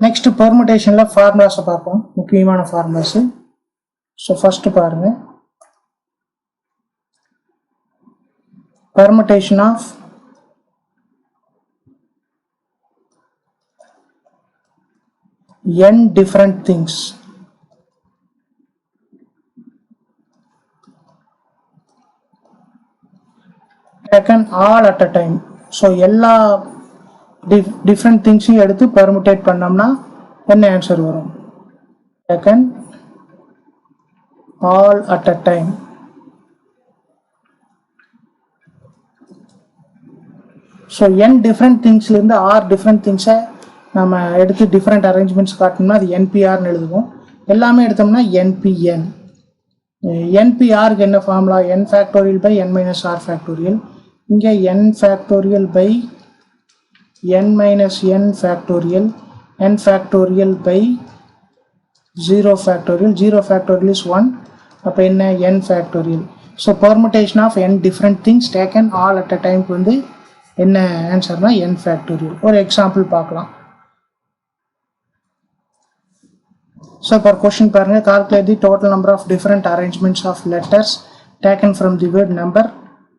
Next பெர்முடேஷனில் ஃபார்முலாஸை பார்ப்போம், முக்கியமான formulas. So first பாருங்க, permutation of n different things taken all at a time. So எல்லா different things எடுத்து permutate பண்ணோம்னா என்ன ஆன்சர் வரும்? taken all at a time. So n different திங்ஸ்லேருந்து ஆர் டிஃப்ரெண்ட் திங்ஸை நம்ம எடுத்து டிஃப்ரெண்ட் அரேஞ்ச்மெண்ட்ஸ் காட்டணும்னா அது என்பிஆர்னு எழுதுவோம். எல்லாமே எடுத்தோம்னா என்பிஎன். என்பிஆருக்கு என்ன formula? n factorial by n minus r factorial. இங்கே n factorial by n minus n factorial, n factorial by 0 factorial. 0 factorial is 1. அப்போ என்ன? n factorial. So permutation of n different things taken all at a டைம்க்கு வந்து என்ன ஆன்சர்னா n factorial. ஒரு example பார்க்கலாம். So இப்போ கொஸ்டின் பாருங்க, calculate the total number of different arrangements of letters taken from the word number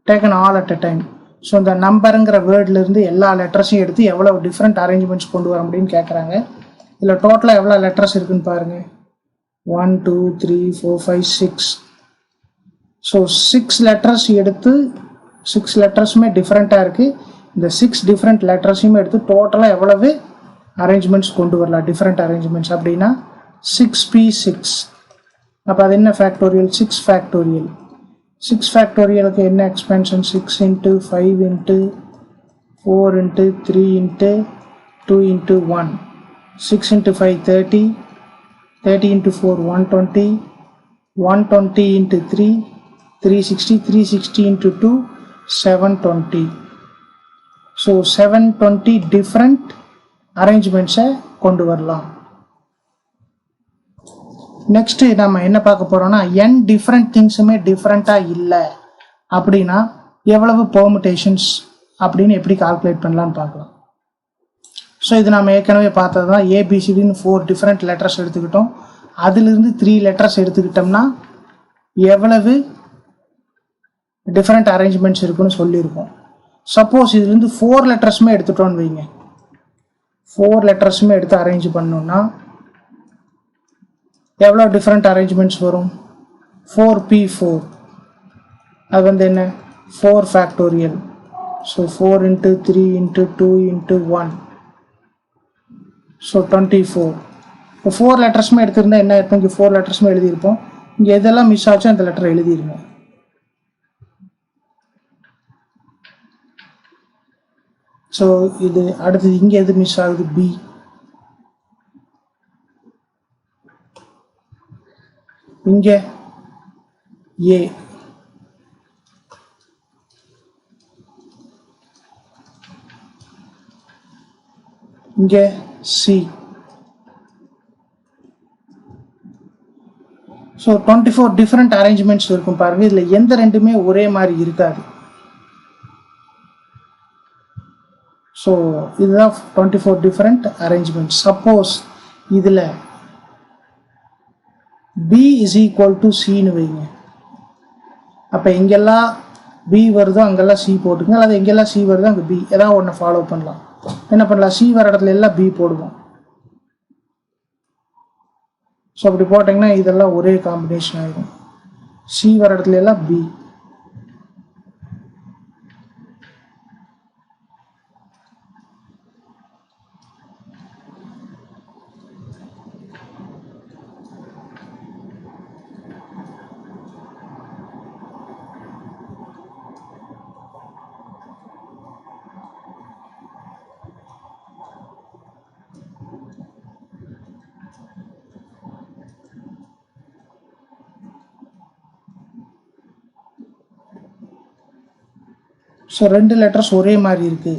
taken all at a time. So இந்த நம்பருங்கிற வேர்ட்லேருந்து எல்லா லெட்டர்ஸையும் எடுத்து எவ்வளோ டிஃப்ரெண்ட் அரேஞ்ச்மெண்ட்ஸ் கொண்டு வர முடியும்னு கேட்குறாங்க. இதில் டோட்டலாக எவ்வளோ லெட்டர்ஸ் இருக்குன்னு பாருங்கள். 1 2 3 4 5 6. ஸோ 6 லெட்டர்ஸ் எடுத்து 6 லெட்டர்ஸுமே டிஃப்ரெண்ட்டாக இருக்குது. இந்த 6 டிஃப்ரெண்ட் லெட்டர்ஸையுமே எடுத்து டோட்டலாக எவ்வளவு அரேஞ்ச்மெண்ட்ஸ் கொண்டு வரலாம், டிஃப்ரெண்ட் அரேஞ்ச்மெண்ட்ஸ் அப்படின்னா 6p6. அப்போ அது என்ன ஃபேக்டோரியல்? 6 ஃபேக்டோரியல். 6 ஃபேக்டோரியலுக்கு என்ன expansion? 6 into 5 into 4 into 3 into 2 into 1. 6 into 5 30, 30 into 4 120, 120 into 3 360, 360 into 2 720. So 720 different அரேஞ்ச்மெண்ட்ஸை கொண்டு வரலாம். நெக்ஸ்ட்டு நம்ம என்ன பார்க்க போகிறோம்னா, n டிஃப்ரெண்ட் திங்ஸுமே டிஃப்ரெண்ட்டாக இல்லை அப்படின்னா எவ்வளவு பெர்முடேஷன்ஸ் அப்படின்னு எப்படி கால்குலேட் பண்ணலான்னு பார்க்கலாம். ஸோ இது நம்ம ஏற்கனவே பார்த்தது தான். ஏபிசிடின்னு 4 டிஃப்ரெண்ட் லெட்டர்ஸ் எடுத்துக்கிட்டோம். அதிலிருந்து 3 லெட்டர்ஸ் எடுத்துக்கிட்டோம்னா எவ்வளவு டிஃப்ரெண்ட் அரேஞ்ச்மெண்ட்ஸ் இருக்குன்னு சொல்லியிருக்கோம். சப்போஸ் இதுலேருந்து 4 லெட்டர்ஸுமே எடுத்துட்டோன்னு வைங்க. 4 லெட்டர்ஸுமே எடுத்து அரேஞ்ச் பண்ணோம்னா எவ்வளோ டிஃப்ரெண்ட் அரேஞ்ச்மெண்ட்ஸ் வரும்? 4p4. அது வந்து என்ன? 4 factorial. So 4 into 3 into 2 into 1. So 24. இப்போ 4 லெட்டர்ஸுமே எடுத்திருந்தா என்ன இருக்கும்? இங்கே 4 லெட்டர்ஸுமே எழுதியிருப்போம். இங்கே எதெல்லாம் மிஸ் ஆச்சோ அந்த லெட்டர் எழுதிருங்க. ஸோ இது அடுத்தது இங்கே எது மிஸ் ஆகுது? பி. இங்கே ஏ. இங்கே சி. ஸோ 24 டிஃப்ரெண்ட் அரேஞ்ச்மெண்ட்ஸ் இருக்கும் பாருங்க. இதில் எந்த ரெண்டுமே ஒரே மாதிரி இருக்காது. ஸோ இதுதான் 24 டிஃப்ரெண்ட் அரேஞ்ச்மெண்ட்ஸ். சப்போஸ் இதில் பி இஸ் ஈக்குவல் டு சின்னு வைங்க. அப்போ எங்கெல்லாம் பி வருதோ அங்கெல்லாம் சி போட்டுங்க, அல்லது எங்கெல்லாம் சி வருதோ அங்கே பி, ஏதாவது ஒன்று ஃபாலோ பண்ணலாம். என்ன பண்ணலாம்? சி வர இடத்துல எல்லாம் பி போடுவோம். ஸோ அப்படி போட்டிங்கன்னா இதெல்லாம் ஒரே காம்பினேஷன் ஆகிடும். சி வர இடத்துல எல்லாம் பி. ஸோ 2 லெட்டர்ஸ் ஒரே மாதிரி இருக்கு.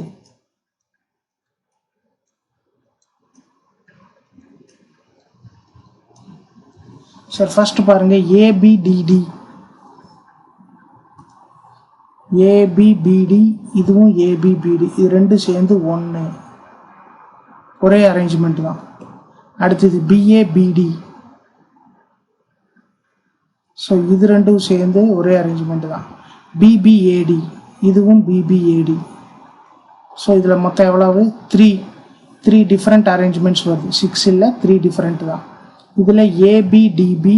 சார் ஃபர்ஸ்ட் பாருங்க, ஏபிடிடி, ஏபிபிடி, இதுவும் ஏபிபிடி, இது ரெண்டும் சேர்ந்து 1 ஒரே அரேஞ்ச்மெண்ட் தான். அடுத்தது பிஏபிடி. ஸோ இது ரெண்டும் சேர்ந்து ஒரே அரேஞ்ச்மெண்ட் தான். பிபிஏடி, இதுவும் பிபிஏடி. ஸோ இதில் மொத்தம் எவ்வளவு? த்ரீ டிஃப்ரெண்ட் அரேஞ்ச்மெண்ட்ஸ் வருது. 6 இல்லை, 3 டிஃப்ரெண்ட் தான். இதில் ஏபிடிபி,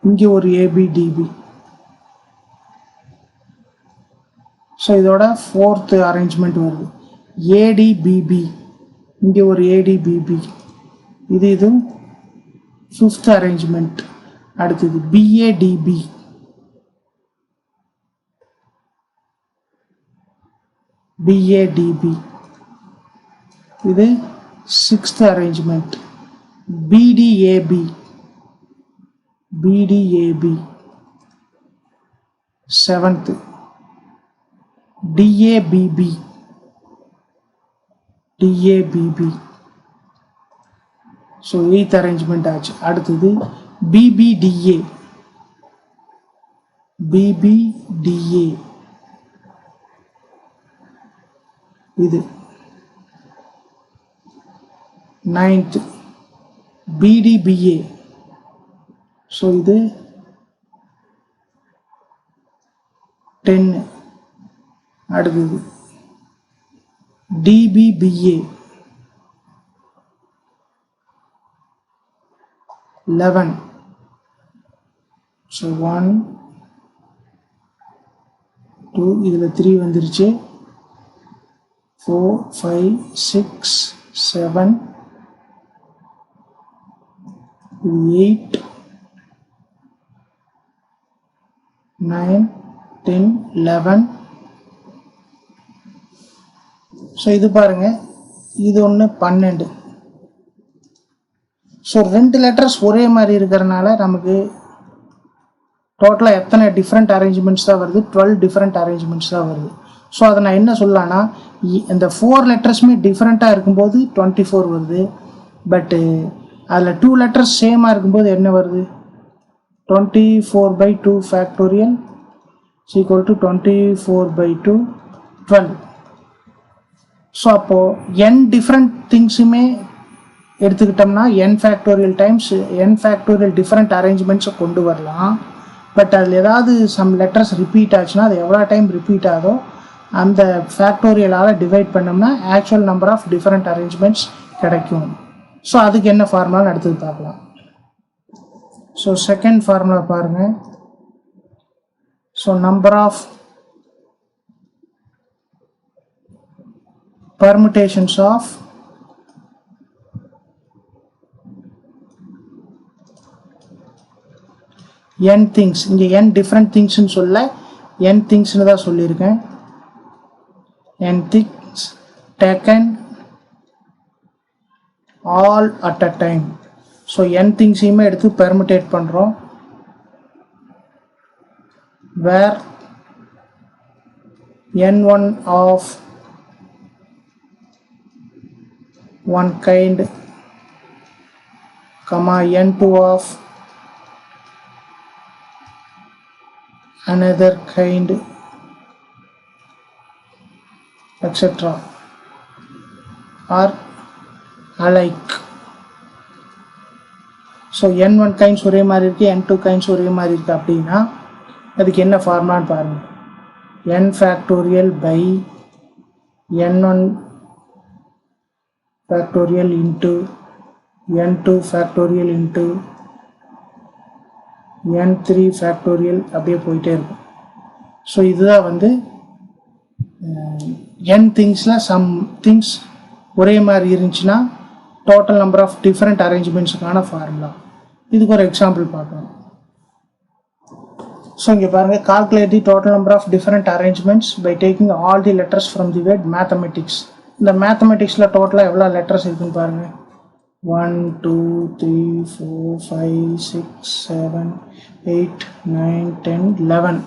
இங்கே ஒரு ஏபிடிபி. ஸோ இதோட 4th அரேஞ்ச்மெண்ட் வருது. ஏடிபிபி, இங்கே ஒரு ஏடிபிபி. இது 5th அரேஞ்ச்மெண்ட். அடுத்தது பிஏடிபி, இது 6th arrangement. P D A P 7th. D A P P so 8th arrangement ஆச்சு. அடுத்தது பிபிடிஏ, இது 9th. பிடிபிஏ, ஸோ இது 10. அடுத்தது டிபிபிஏ 11. ஸோ 1 2, இதில் 3 வந்துருச்சு. 4 5 6 7, இது 8 9 10 11. ஸோ இது பாருங்க, இது ஒன்று 12. ஸோ 2 லெட்டர்ஸ் ஒரே மாதிரி இருக்கிறனால நமக்கு டோட்டலாக எத்தனை டிஃப்ரெண்ட் அரேஞ்ச்மெண்ட்ஸ் தான் வருது? 12 டிஃப்ரெண்ட் அரேஞ்ச்மெண்ட்ஸ் தான் வருது. ஸோ அதை நான் என்ன சொல்லலான்னா, இந்த 4 லெட்டர்ஸுமே டிஃப்ரெண்ட்டாக இருக்கும்போது 24 வருது. பட்டு அதில் 2 லெட்டர்ஸ் சேமாக இருக்கும்போது என்ன வருது? 24/2 ஃபேக்டோரியல் ஈக்குவல் டு 24/2 12. ஸோ அப்போது n டிஃப்ரெண்ட் திங்ஸுமே எடுத்துக்கிட்டோம்னா n factorial times n factorial different அரேஞ்ச்மெண்ட்ஸை கொண்டு வரலாம். பட் அதில் ஏதாவது சம் லெட்டர்ஸ் ரிப்பீட் ஆச்சுன்னா அது எவ்வளோ டைம் ரிப்பீட் ஆகுதோ அந்த ஃபேக்டோரியலால் டிவைட் பண்ணோம்னா actual number of different arrangements கிடைக்கும். ஸோ அதுக்கு என்ன ஃபார்முலான்னு அடுத்தது பார்க்கலாம். ஸோ செகண்ட் ஃபார்முலா பாருங்கள். So number of permutations of n things. இங்கே n different things ன்னு சொல்ல n things ன்னு தான் சொல்லியிருக்கேன். n things taken all at a time. So n things யுமே எடுத்து permutate பண்ணுறோம். where n1 of one kind, comma n2 of another kind, etc. are alike. So n1 kinds ஒரே மாதிரி இருக்குது, n2 kinds ஒரே மாதிரி இருக்குது. அப்படின்னா அதுக்கு என்ன ஃபார்முலான்னு பாருங்கள். n factorial by n1 factorial into n2 factorial into n3 factorial அப்படியே போயிட்டே இருக்கும். ஸோ இதுதான் வந்து n திங்ஸில் சம் திங்ஸ் ஒரே மாதிரி இருந்துச்சுன்னா டோட்டல் நம்பர் ஆஃப் டிஃப்ரெண்ட் அரேஞ்ச்மெண்ட்ஸுக்கான ஃபார்முலா. இதுக்கு ஒரு எக்ஸாம்பிள் பார்க்கலாம். ஸோ இங்கே பாருங்கள், calculate the total number of different arrangements by taking all the letters from the word mathematics. இந்த மேத்தமெட்டிக்ஸில் டோட்டலாக எவ்வளோ லெட்டர்ஸ் இருக்குன்னு பாருங்கள். 1 2 3 4 5 6 7 8 9 10 11.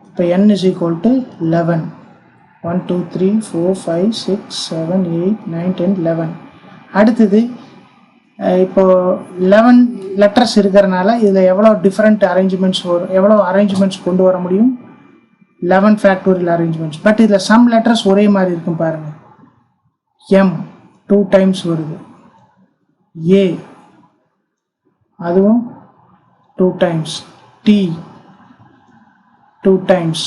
இப்போ n is equal to 11. 1 2 3 4 5 6 7 8 9 10 11. அடுத்தது இப்போ 11 லெட்டர்ஸ் இருக்கிறனால இதில் எவ்வளோ டிஃப்ரெண்ட் அரேஞ்ச்மெண்ட்ஸ் வரும், எவ்வளோ அரேஞ்ச்மெண்ட்ஸ் கொண்டு வர முடியும்? 11 ஃபேக்டோரியல் அரேஞ்ச்மெண்ட்ஸ். பட் இதில் சம் லெட்டர்ஸ் ஒரே மாதிரி இருக்கும் பாருங்கள். எம் 2 டைம்ஸ் வருது, ஏ அதுவும் 2 டைம்ஸ், டி 2 டைம்ஸ்,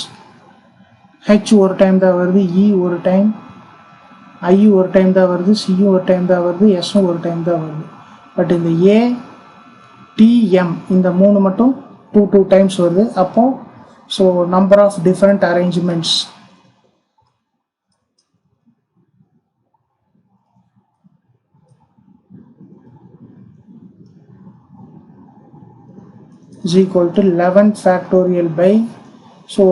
ஹெச் ஒரு டைம் தான் வருது, இ ஒரு டைம், ஐ ஒரு டைம் தான் வருது, சியும் ஒரு டைம் தான் வருது, எஸ்ஸும் ஒரு டைம் தான் வருது. பட் இந்த ஏ டிஎம் இந்த 3 மட்டும் 2 டைம்ஸ் வருது. அப்போது so number of different arrangements is equal to 11 factorial by, so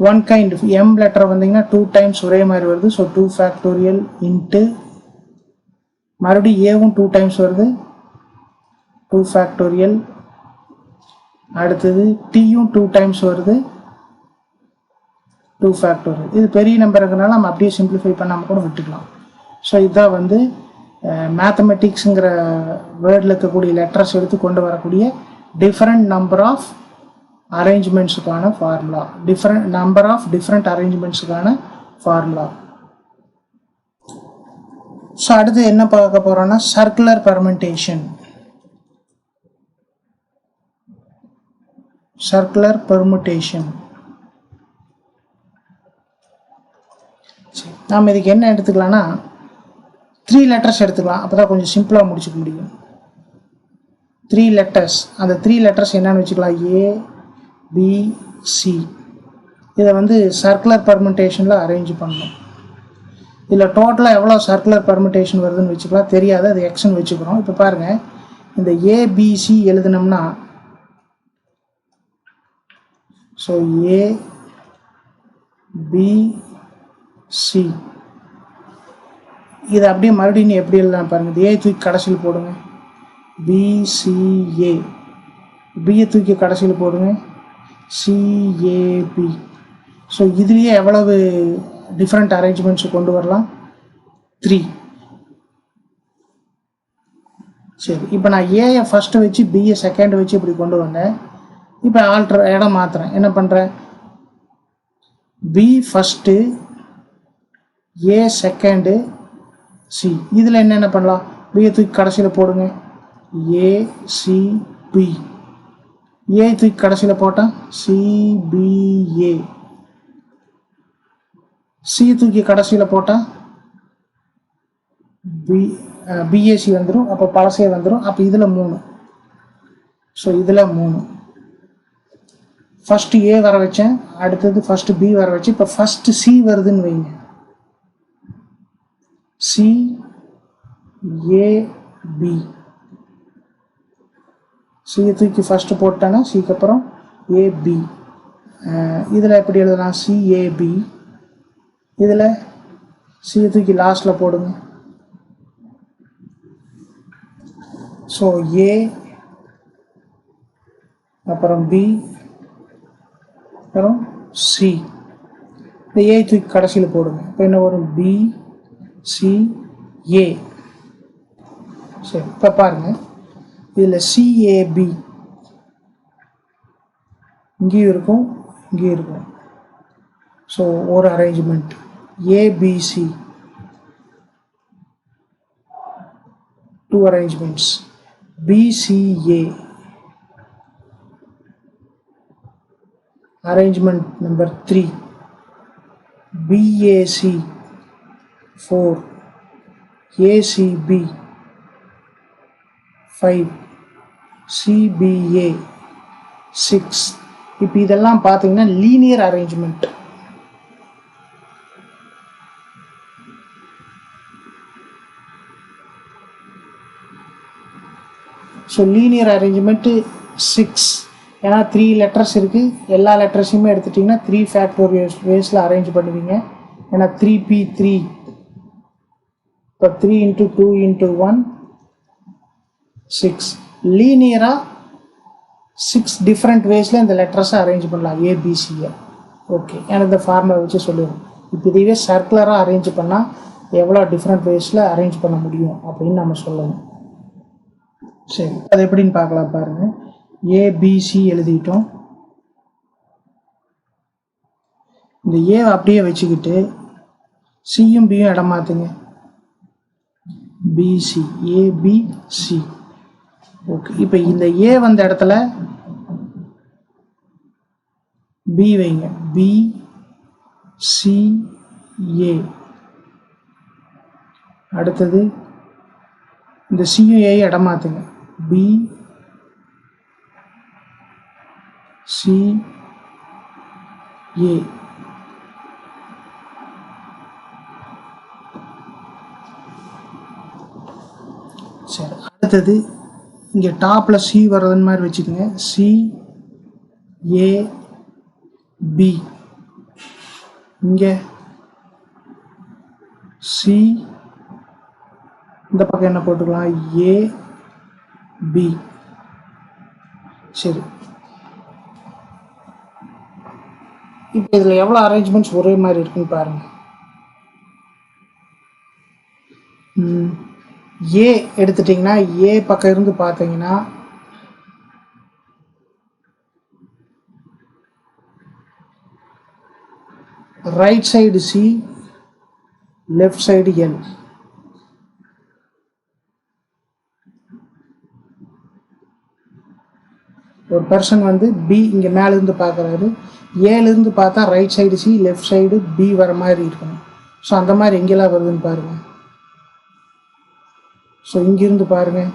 one kind of m letter வந்தீங்கன்னா 2 times ஒரே மாதிரி வருது. ஸோ 2 factorial into மறுபடியும் ஏவும் 2 times வருது, 2 factorial, அடுத்தது டியும் 2 times வருது, 2 factorial. இது பெரிய நம்பர் இருக்கிறனால நம்ம அப்படியே சிம்பிளிஃபை பண்ணாமல் கூட விட்டுக்கலாம். ஸோ இதுதான் வந்து மேத்தமெட்டிக்ஸுங்கிற வேர்டில் இருக்கக்கூடிய லெட்டர்ஸ் எடுத்து கொண்டு வரக்கூடிய டிஃப்ரெண்ட் நம்பர் ஆஃப் அரேஞ்ச்மெண்ட்ஸுக்கான formula, different number of different அரேஞ்ச்மெண்ட்ஸுக்கான ஃபார்முலா. ஸோ அடுத்து என்ன பார்க்க போகிறோன்னா சர்க்குலர் பெர்முடேஷன். சர்க்குலர் பெர்முடேஷன் நாம் இதுக்கு என்ன எடுத்துக்கலாம்னா 3 லெட்டர்ஸ் எடுத்துக்கலாம். அப்போ தான் கொஞ்சம் சிம்பிளாக முடிச்சுக்க முடியும். 3 லெட்டர்ஸ், அந்த 3 லெட்டர்ஸ் என்னன்னு வச்சுக்கலாம், ஏ பி சி. இதை வந்து சர்க்குலர் பெர்முடேஷனில் அரேஞ்ச் பண்ணணும். இதில் டோட்டலாக எவ்வளோ சர்க்குலர் பெர்முடேஷன் வருதுன்னு வச்சுக்கலாம், தெரியாது, அது எக்ஸ்ன்னு வச்சுக்கிறோம். இப்போ பாருங்கள், இந்த ஏபிசி எழுதினோம்னா ஸோ ஏ பி சி இதை அப்படியே மறுபடியும் எப்படி எழுதலாம் பாருங்கள். ஏ தூக்கி கடைசியில் போடுங்க, பிசிஏ, பியை தூக்கி கடைசியில் போடுங்க, சிஏபி. ஸோ இதுலேயே எவ்வளவு டிஃப்ரெண்ட் அரேஞ்ச்மெண்ட்ஸ் கொண்டு வரலாம், 3. சரி, இப்போ நான் ஏயை ஃபஸ்ட்டு வச்சு பியை செகண்ட் வச்சு இப்படி கொண்டு வந்தேன். இப்போ இடம் மாற்றுறேன். என்ன பண்ணுறேன், பி ஃபஸ்ட்டு, ஏ செகண்டு, சி. இதில் என்னென்ன பண்ணலாம், பியை தூக்கி கடைசியில் போடுங்க, ஏசிபி. ஏ தூக்கி கடைசியில் போட்டால் சிபிஏ, சி தூக்கி கடைசியில் போட்டால் பிஏசி வந்துடும். அப்போ பழசே வந்துடும். அப்போ இதில் 3. ஸோ இதில் 3. ஃபஸ்ட்டு ஏ வர வச்சேன், அடுத்தது ஃபஸ்ட்டு பி வர வச்சு, இப்போ ஃபஸ்ட்டு சி வருதுன்னு வைங்க, சி ஏ பி. சியை தூக்கி ஃபஸ்ட்டு போட்டானா சிக்கு அப்புறம் ஏபி. இதில் எப்படி எழுதலாம், சிஏபி. இதில் சியை தூக்கி லாஸ்ட்டில் போடுங்க. ஸோ ஏ அப்புறம் பி அப்புறம் சி. இந்த ஏ தூக்கி கடைசியில் போடுங்க. இப்போ என்ன வரும், பி சி ஏ. சரி, இப்போ பாருங்கள், இதில் சிஏபி இங்கேயும் இருக்கும், இங்கேயும் இருக்கும். ஸோ ஒரு arrangement. ABC 2 arrangements. BCA arrangement number 3, BAC 4, ACB 5, CBA 6. இப்போ இதெல்லாம் பார்த்தீங்கன்னா linear arrangement. So linear arrangement 6. ஏன்னா 3 லெட்டர்ஸ் இருக்குது, எல்லா லெட்டர்ஸையுமே எடுத்துட்டிங்கன்னா 3 ஃபேக்டோரியல் வேஸில் அரேஞ்ச் பண்ணுவீங்க. ஏன்னா 3p3, இப்போ 3 × 2 × 1 6. லீனியராக 6 டிஃப்ரெண்ட் வேஸில் இந்த லெட்டர்ஸை அரேஞ்ச் பண்ணலாம், ஏபிசியை. ஓகே, எனக்கு இந்த ஃபார்முலா வச்சு சொல்லிடுவோம். இப்போ இதுவே சர்க்குலராக அரேஞ்ச் பண்ணால் எவ்வளோ டிஃப்ரெண்ட் வேஸில் அரேஞ்ச் பண்ண முடியும் அப்படின்னு நம்ம சொல்லணும். சரி, அது எப்படின்னு பார்க்கலாம் பாருங்கள். ஏபிசி எழுதிட்டோம். இந்த ஏவை அப்படியே வச்சுக்கிட்டு சியும் பியும் இடம் மாற்றுங்க. PC, ABC. ஓகே, இப்போ இந்த ஏ வந்த இடத்துல பி வைங்க. B C A. அடுத்தது இந்த சியும் ஏ இடம் மாற்றுங்க. B C A. சரி, அடுத்தது இங்கே டாப்பில் சி வர்றதுன்னு மாதிரி வச்சுக்கோங்க. C A B. இங்கே சி, இந்த பக்கம் என்ன போட்டுக்கலாம், ஏ பி. சரி, இப்போ இதில் எவ்வளோ அரேஞ்ச்மெண்ட்ஸ் ஒரே மாதிரி இருக்குன்னு பாருங்கள். ஏ எடுத்துட்டிங்கன்னா ஏ பக்கம் இருந்து பார்த்தீங்கன்னா right side C, left side L. ஒரு பர்சன் வந்து பி இங்கே மேலேருந்து பார்க்குறாரு, ஏலேருந்து பார்த்தா right side C, left side B வர மாதிரி இருக்கணும். ஸோ அந்த மாதிரி எங்கெல்லாம் வருதுன்னு பாருங்கள். ஸோ இங்கிருந்து பாருங்கள்,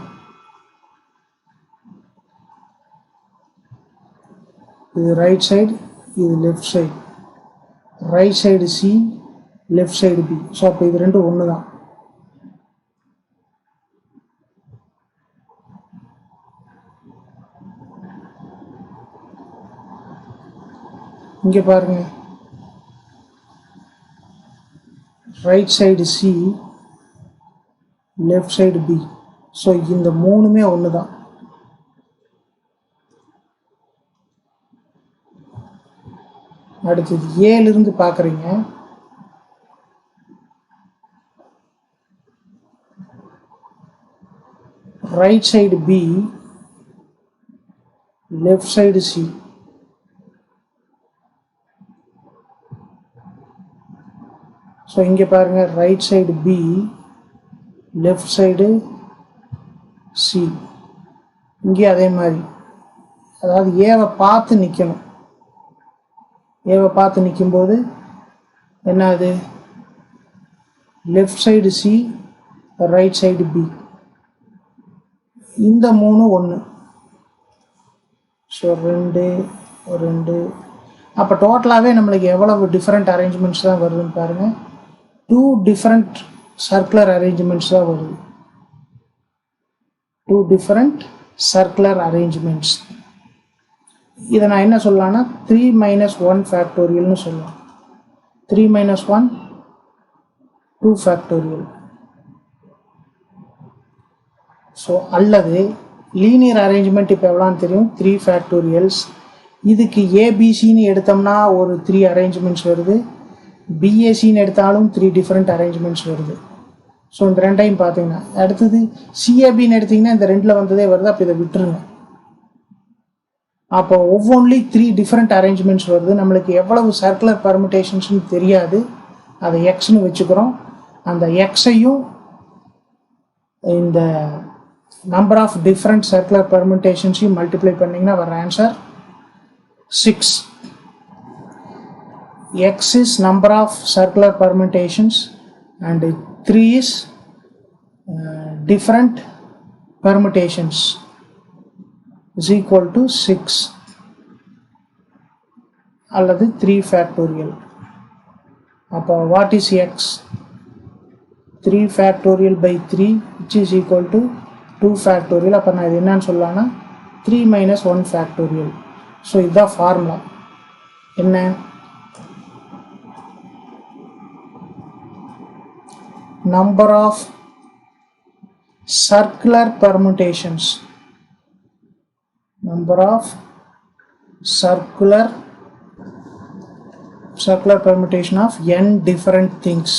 இது ரைட் சைடு, இது left side. Right side C, left side B. So அப்போ இது ரெண்டும் ஒன்று தான். இங்கே பாருங்க, right side C, left side B. So இந்த மூணுமே ஒன்று தான். அடுத்தது ஏலிருந்து பார்க்குறீங்க, right side B, left side C. So இங்கே பாருங்கள், right side B, left side C. இங்கே அதே மாதிரி, அதாவது ஏவை பார்த்து நிற்கணும். ஏவை பார்த்து நிற்கும்போது என்ன ஆகுது, left side C, right side B. இந்த மூணு ஒன்று. ஸோ ரெண்டு ரெண்டு. அப்போ டோட்டலாகவே நம்மளுக்கு எவ்வளவு டிஃப்ரெண்ட் அரேஞ்ச்மெண்ட்ஸ் தான் வருதுன்னு பாருங்கள். 2 டிஃப்ரெண்ட் சர்க்குலர் அரேஞ்ச்மெண்ட்ஸ் தான் வருது. 2 டிஃப்ரெண்ட் சர்க்குலர் அரேஞ்ச்மெண்ட்ஸ். இதை நான் என்ன சொல்லலாம்னா 3 - 1 ஃபேக்டோரியல்னு சொல்லலாம். 3 - 1 2 ஃபேக்டோரியல். ஸோ அல்லது லீனியர் அரேஞ்ச்மெண்ட் இப்போ எவ்வளோன்னு தெரியும், 3 ஃபேக்டோரியல்ஸ். இதுக்கு ஏபிசின்னு எடுத்தோம்னா ஒரு 3 அரேஞ்ச்மெண்ட்ஸ் வருது. பிஏசின்னு எடுத்தாலும் 3 டிஃப்ரெண்ட் அரேஞ்ச்மெண்ட்ஸ் வருது. ஸோ இந்த ரெண்டையும் பார்த்தீங்கன்னா, அடுத்தது சிஏபின்னு எடுத்திங்கன்னா இந்த ரெண்டில் வந்ததே வருது. அப்போ இதை விட்டுருங்க. அப்போ ஒவ்வொன்றிலையும் 3 டிஃப்ரெண்ட் அரேஞ்ச்மெண்ட்ஸ் வருது. நம்மளுக்கு எவ்வளவு சர்க்குலர் பர்முடேஷன்ஸ்னு தெரியாது, அதை எக்ஸ்னு வச்சுக்கிறோம். அந்த எக்ஸையும் இந்த நம்பர் ஆஃப் டிஃப்ரெண்ட் சர்க்குலர் பர்முடேஷன்ஸையும் மல்டிப்ளை பண்ணிங்கன்னா வர answer 6. X is number of circular permutations and 3 is different permutations is equal to 6 அல்லது 3 factorial. அப்போ what is X? 3 factorial by 3 which is equal to 2 factorial. அப்போ நான் இது என்னன்னு சொல்லலாம்னா 3 - 1 factorial. ஸோ இதுதான் ஃபார்முலா. என்ன, number of circular permutations, number of circular permutation of n different things.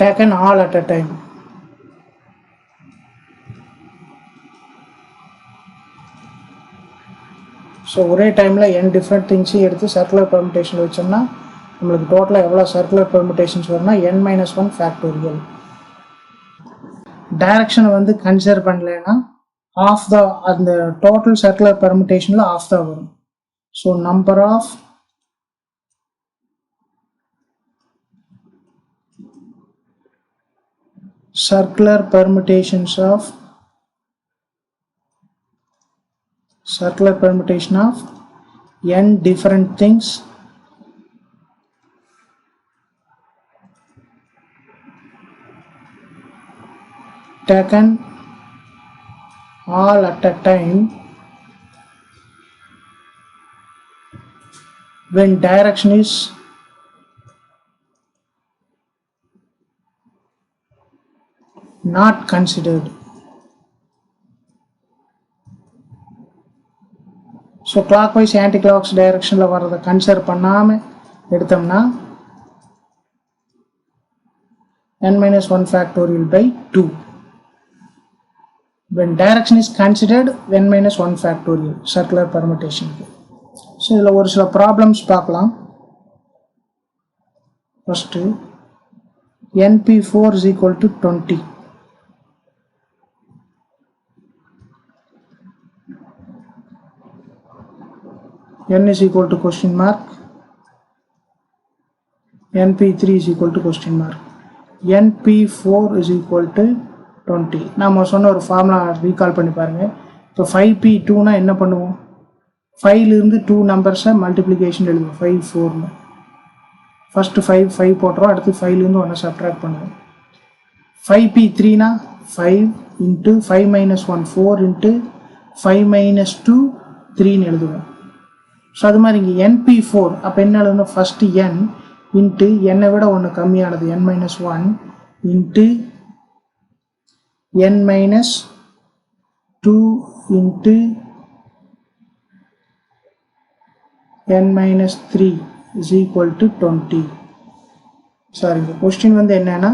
Taken all at a time. So ஒரே டைமில் n different திங்ஸையும் எடுத்து சர்க்குலர் பெர்முடேஷன் வச்சோம்னா நம்மளுக்கு டோட்டலாக எவ்வளோ சர்க்குலர் பெர்முடேஷன்ஸ் வரும்னா n-1 ஃபேக்டோரியல். டைரக்ஷனை வந்து கன்சிடர் பண்ணலைன்னா ஆஃப் த அந்த டோட்டல் சர்க்குலர் பெர்முடேஷனில் ஆஃப் தான் வரும். So number of circular permutation of n different things taken all at a time when direction is not considered. So clockwise anti-clockwise direction வரதை consider பண்ணாமல் எடுத்தோம்னா n-1 factorial by 2. When direction is considered n-1 factorial circular permutation. So இதில் ஒரு சில problems பார்க்கலாம். First np4 is equal to 20. n is equal to question mark, np3 is equal to question mark, np4 is equal to 20. நாம சொன்ன ஒரு formula recall பண்ணி பாருங்க. இப்போ 5p2னா என்ன பண்ணுவோம், 5லிருந்து 2 நம்பர்ஸை மல்டிப்ளிகேஷன் எழுதுவோம். 5 4னு ஃபஸ்ட்டு 5 போட்டுறோம், அடுத்து 5லிருந்து 1 சப்ட்ராக்ட் பண்ணுவோம். 5p3னா 5 இன்ட்டு 5 - 1 4 இன்ட்டு 5 - 2 3ன்னு எழுதுவோம். ஸோ அது மாதிரி இங்கே np4 அப்போ என்ன எழுதணும், ஃபஸ்ட்டு n இன்ட்டு என்னை விட ஒன்று கம்மியானது n-1 into n-2 into n-3 is equal to 20. Sorry, இந்த கொஸ்டின் வந்து என்னன்னா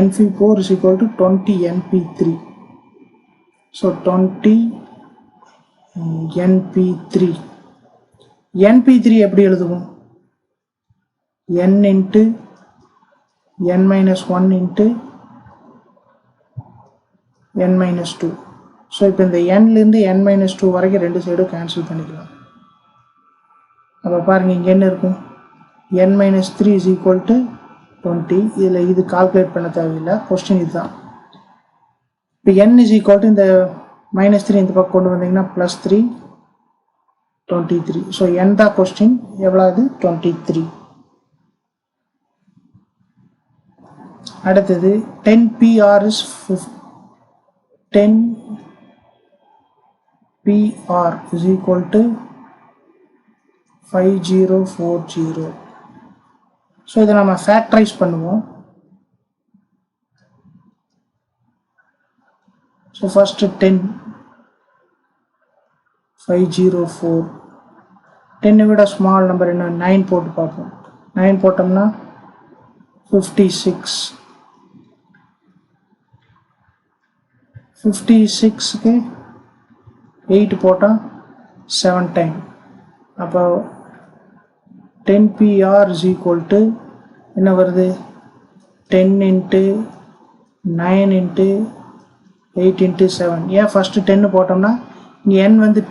np4 is equal to 20 np3. So 20 np3. np3 எப்படி எழுதுவோம், n into n-1 into n-2. So இப்போ இந்த nலேருந்து n-2 வரைக்கும் ரெண்டு சைடும் கேன்சல் பண்ணிக்கலாம். அப்போ பாருங்கள் இங்கே என்ன இருக்கும், n-3 is equal to 20. இதில் இது கால்குலேட் பண்ண தேவையில்லை, கொஸ்டின் இதுதான். இப்போ n is equal to இந்த -3 இந்த பக்கம் கொண்டு வந்தீங்கன்னா +3 23. ஸோ n தான் கொஸ்டின், எவ்வளவு 23. அடுத்தது 10pr is 10pr is equal to 5040. So இதை நம்ம ஃபேக்டரைஸ் பண்ணுவோம். ஸோ ஃபஸ்ட்டு 10 504, 10 விட ஸ்மால் நம்பர் என்ன 9 போட்டு பார்ப்போம். 9 போட்டோம்னா 56. 56க்கு 8 போட்டால் 7 டைம். அப்போ 10pr is equal to என்ன வருது, 10 இன்ட்டு 9 இன்ட்டு 8 இன்ட்டு 7. ஏன் ஃபஸ்ட்டு 10 போட்டோம்னா இங்கே n வந்து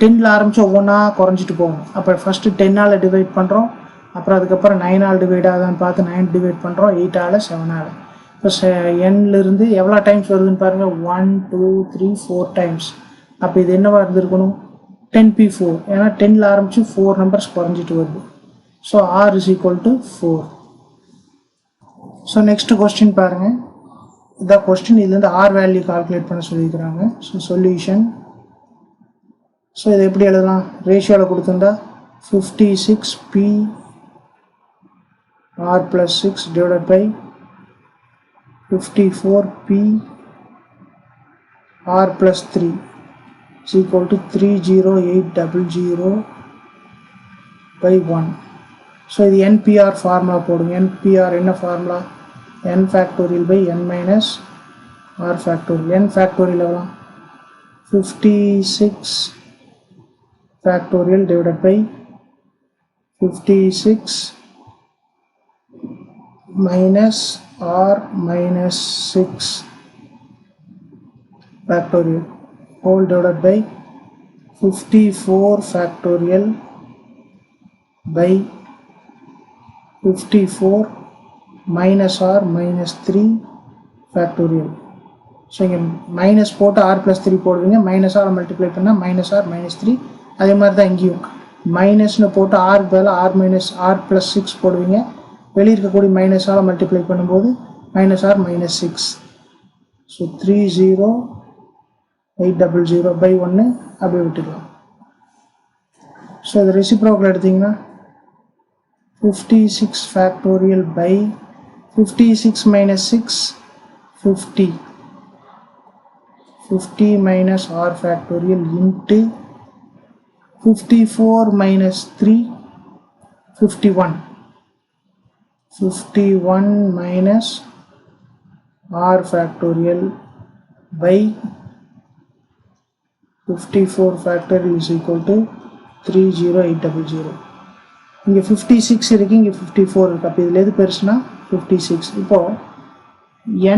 10ல் ஆரம்பித்து ஒவ்வொன்றா குறைஞ்சிட்டு போகும். அப்போ ஃபஸ்ட்டு 10ஆல் டிவைட் பண்ணுறோம், அப்புறம் அதுக்கப்புறம் 9ஆல் டிவைட் ஆகுதான்னு பார்த்து 9 டிவைட் பண்ணுறோம், 8ஆல் 7ஆல். இப்போ nலிருந்து எவ்வளோ டைம்ஸ் வருதுன்னு பாருங்கள், 1 2 3 4 டைம்ஸ். அப்போ இது என்னவாக இருந்திருக்கணும், 10p4. ஏன்னா 10ல் ஆரம்பித்து 4 நம்பர்ஸ் குறைஞ்சிட்டு வருது. So r is equal to 4. So next question பாருங்கள், இதான் கொஸ்டின். இதுலேருந்து r வேல்யூ கால்குலேட் பண்ண சொல்லியிருக்கிறாங்க. So solution. ஸோ இதை எப்படி எழுதலாம், ரேஷியோவில் கொடுத்துருந்தா 56p r plus 6 divided by 54p r plus 3 is equal to 30800 by 1. So இது npr ஃபார்முலா போடுங்க. npr என்ன formula, n factorial by n minus r factorial. n factorial எவ்வளோ, 56 factorial divided by 56 minus r minus 6 factorial whole divided by 54 factorial by 54 minus r minus 3 factorial. So இங்கே minus போட்டு R plus 3 போடுவீங்க, minus R multiply பண்ணால் minus r minus 3. அதே மாதிரி தான் இங்கேயும் மைனஸ்னு போட்டு ஆருக்கு பதில் ஆர் மைனஸ் ஆர் ப்ளஸ் 6 போடுவீங்க, வெளியே இருக்கக்கூடிய மைனஸ் ஆரை மல்டிப்ளை பண்ணும்போது minus r minus 6. So 30800 by 1 அப்படியே விட்டுக்கலாம். ஸோ இது ரெசிப்ரோக்கல் எடுத்திங்கன்னா 56 factorial by 56 minus 6 50 minus r factorial into 54 minus 3 51 minus r factorial by 54 factorial is equal to 30800. இங்கே 56 இருக்குது, இங்கே 54 இருக்குது. அப்போ இதில் எது பெருசுனா 56. இப்போது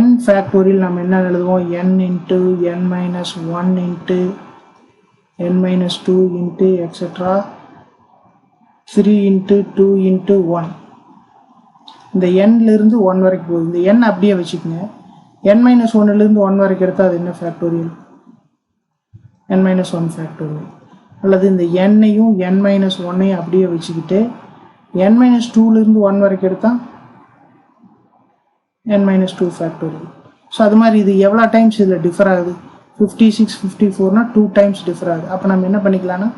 n ஃபேக்டோரியல் நம்ம என்ன எழுதுவோம், n into n minus 1 into n minus 2 into extra 3 into 2 into 1. இந்த nலேருந்து 1 வரைக்கும் போகுது. இந்த n அப்படியே வச்சுக்கோங்க. n மைனஸ் 1லேருந்து 1 வரைக்கும் எடுத்தால் அது என்ன ஃபேக்டோரியல், n மைனஸ் 1 ஃபேக்டோரியல். அல்லது இந்த n-ஐயும் n மைனஸ் 1-ஐயும் அப்படியே வச்சுக்கிட்டு n மைனஸ் 2லேருந்து 1 வரைக்கும் எடுத்தால் n மைனஸ் 2 ஃபேக்டோரியல். ஸோ அது மாதிரி இது எவ்வளோ டைம்ஸ் இதில் டிஃபர் ஆகுது, 56 54னா 2 டைம்ஸ் டிஃபர் ஆகுது. அப்போ நம்ம என்ன பண்ணிக்கலாம்னா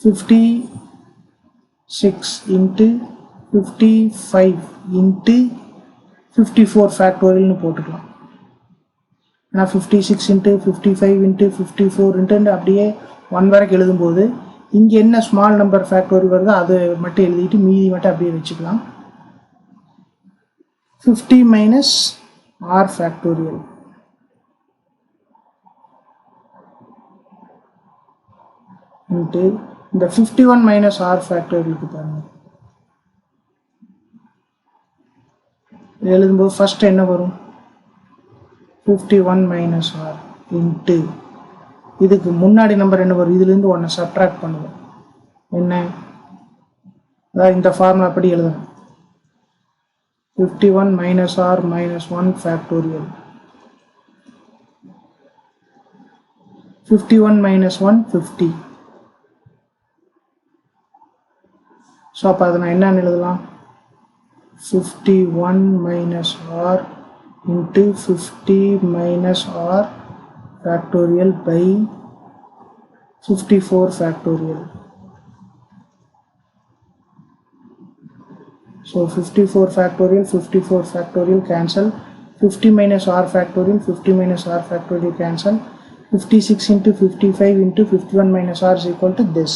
56 இன்ட்டு 55 இன்ட்டு 54 ஃபேக்டோரியல்னு போட்டுக்கலாம். ஏன்னா 56 இன்ட்டு 55 இன்ட்டு 54 இன்ட்டு அப்படியே 1 வரைக்கும் எழுதும்போது இங்கே என்ன ஸ்மால் நம்பர் ஃபேக்டோரியல் வருதோ அதை மட்டும் எழுதிட்டு மீதி மட்டும் அப்படியே வச்சுக்கலாம். 50 மைனஸ் ஆர் ஃபேக்டோரியல் இன்ட்டு இந்த 51 மைனஸ் ஆர் ஃபேக்டோரியலுக்கு பாருங்கள் எழுதும்போது ஃபர்ஸ்ட் என்ன வரும், 51 மைனஸ் ஆர் இன்ட்டு இதுக்கு முன்னாடி நம்பர் என்ன வரும், இதுலேருந்து ஒன்று சப்ட்ராக்ட் பண்ணுவோம். என்ன, அதாவது இந்த ஃபார்முலா படி எழுதணும். 51 minus r minus 1 factorial. 51 minus 1 50. So அப்போ அதை நான் என்னன்னு எழுதலாம், 51 minus r into 50 minus r factorial by 54 factorial. So 54 factorial cancel, 50 minus r factorial, 50 minus r factorial cancel, 56 into 55 into 51 minus r is equal to this.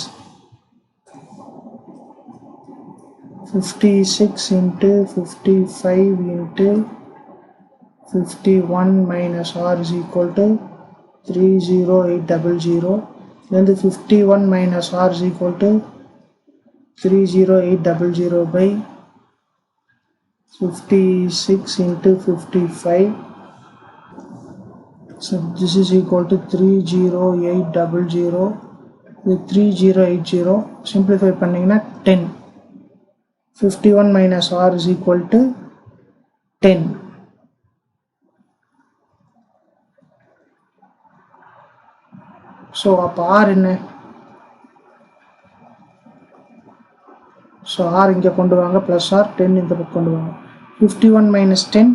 56 into 55 into 51 minus r is equal to 30800. Then the 51 minus r is equal to 30800 by 56 into 55. So this is equal to 30800 with 3080. Simplify பண்ணீங்கன்னா 10. 51 minus r is equal to 10. So அப்போ r என்ன, so r இங்கே கொண்டு வாங்க, plus r 10 இந்த பக்கம் கொண்டு வாங்க. 51 minus 10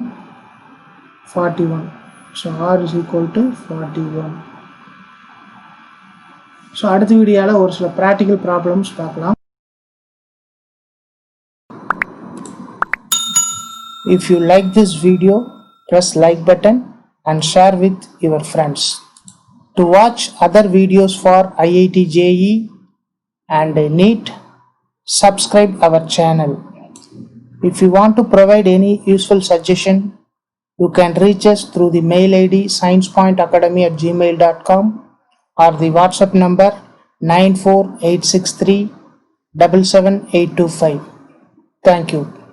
41. So r is equal to 41. So அடுத்த வீடியோவில் ஒரு சில ப்ராக்டிக்கல் ப்ராப்ளம்ஸ் பார்க்கலாம். If you like this video, press like button and share with your friends. To watch other videos for IIT JEE and NEET, subscribe our channel. If you want to provide any useful suggestion, you can reach us through the mail ID sciencepointacademy@gmail.com or the WhatsApp number 94863 77825. Thank you.